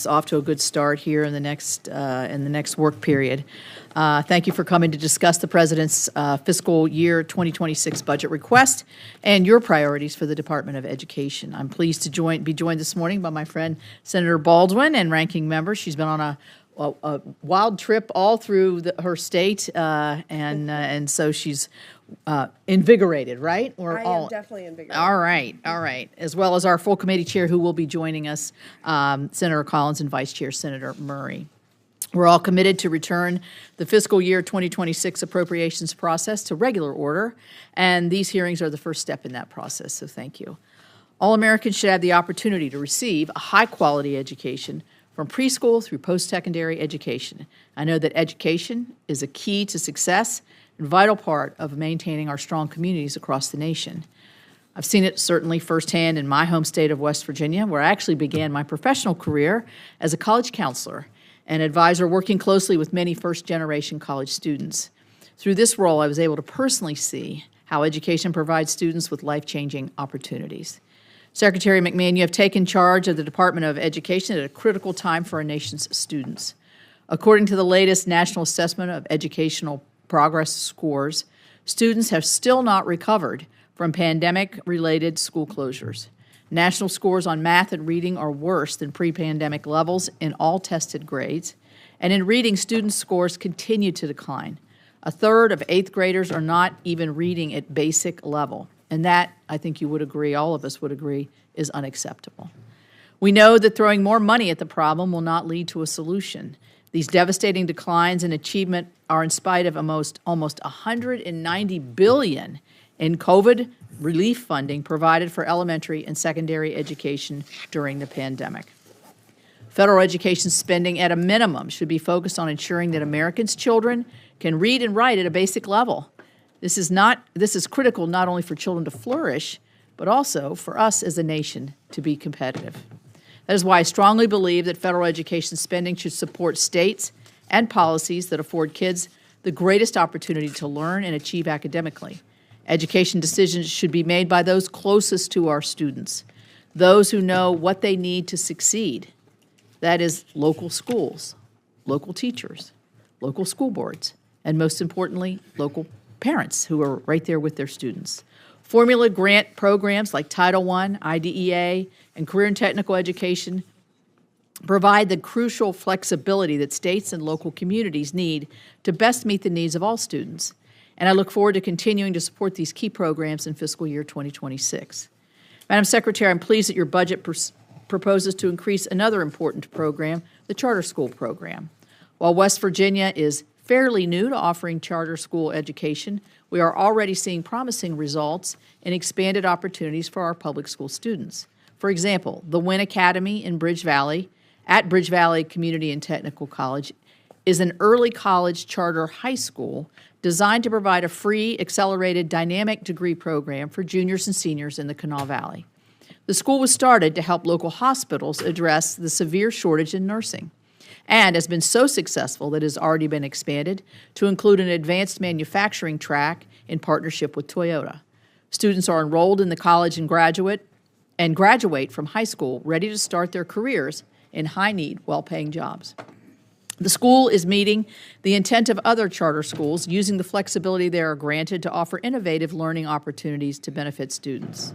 It's off to a good start here in the next work period. Thank you for coming to discuss the President's fiscal year 2026 budget request and your priorities for the Department of Education. I'm pleased to be joined this morning by my friend Senator Baldwin and ranking member. She's been on a wild trip all through her state, and so she's invigorated, right? I am definitely invigorated. All right. As well as our full committee chair who will be joining us, Senator Collins and Vice Chair Senator Murray. We're all committed to return the fiscal year 2026 appropriations process to regular order, and these hearings are the first step in that process, so thank you. All Americans should have the opportunity to receive a high-quality education from preschool through post-secondary education. I know that education is a key to success and vital part of maintaining our strong communities across the nation. I've seen it certainly firsthand in my home state of West Virginia, where I actually began my professional career as a college counselor and advisor working closely with many first-generation college students. Through this role, I was able to personally see how education provides students with life-changing opportunities. Secretary McMahon, you have taken charge of the Department of Education at a critical time for our nation's students. According to the latest National Assessment of Educational Progress scores, students have still not recovered from pandemic-related school closures. National scores on math and reading are worse than pre-pandemic levels in all tested grades, and in reading, students' scores continue to decline. A third of eighth graders are not even reading at basic level, and that, I think you would agree, all of us would agree, is unacceptable. We know that throwing more money at the problem will not lead to a solution. These devastating declines in achievement are in spite of almost $190 billion in COVID relief funding provided for elementary and secondary education during the pandemic. Federal education spending at a minimum should be focused on ensuring that Americans' children can read and write at a basic level. This is critical not only for children to flourish, but also for us as a nation to be competitive. That is why I strongly believe that federal education spending should support states and policies that afford kids the greatest opportunity to learn and achieve academically. Education decisions should be made by those closest to our students, those who know what they need to succeed. That is local schools, local teachers, local school boards, and most importantly, local parents who are right there with their students. Formula grant programs like Title I, IDEA, and career and technical education provide the crucial flexibility that states and local communities need to best meet the needs of all students. And I look forward to continuing to support these key programs in fiscal year 2026. Madam Secretary, I'm pleased that your budget proposes to increase another important program, the charter school program. While West Virginia is fairly new to offering charter school education, we are already seeing promising results and expanded opportunities for our public school students. For example, the Wynn Academy in Bridge Valley, at Bridge Valley Community and Technical College, is an early college charter high school designed to provide a free, accelerated, dynamic degree program for juniors and seniors in the Kanawha Valley. The school was started to help local hospitals address the severe shortage in nursing, and has been so successful that it has already been expanded to include an advanced manufacturing track in partnership with Toyota. Students are enrolled in the college and graduate from high school ready to start their careers in high-need, well-paying jobs. The school is meeting the intent of other charter schools, using the flexibility they are granted to offer innovative learning opportunities to benefit students.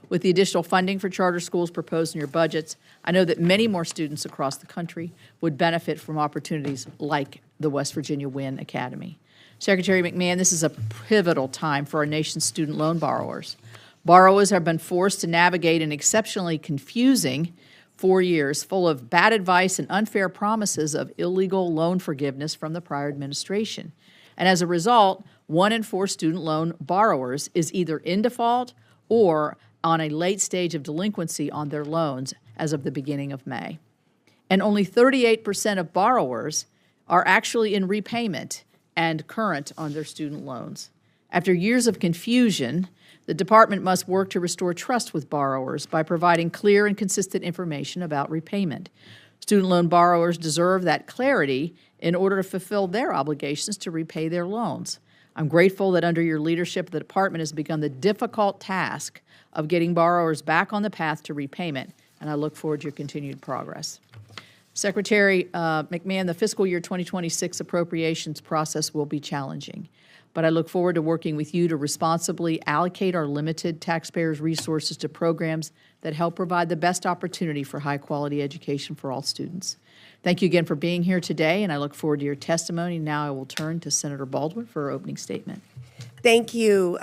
With the additional funding for charter schools proposed in your budgets, I know that many more students across the country would benefit from opportunities like the West Virginia Wynn Academy. Secretary McMahon, this is a pivotal time for our nation's student loan borrowers. Borrowers have been forced to navigate an exceptionally confusing 4 years full of bad advice and unfair promises of illegal loan forgiveness from the prior administration. And as a result, 1 in 4 student loan borrowers is either in default or on a late stage of delinquency on their loans as of the beginning of May. And only 38% of borrowers are actually in repayment and current on their student loans. After years of confusion, the department must work to restore trust with borrowers by providing clear and consistent information about repayment. Student loan borrowers deserve that clarity in order to fulfill their obligations to repay their loans. I'm grateful that under your leadership, the department has begun the difficult task of getting borrowers back on the path to repayment, and I look forward to your continued progress. Secretary McMahon, the fiscal year 2026 appropriations process will be challenging, but I look forward to working with you to responsibly allocate our limited taxpayers' resources to programs that help provide the best opportunity for high-quality education for all students. Thank you again for being here today, and I look forward to your testimony. Now I will turn to Senator Baldwin for her opening statement. Thank you.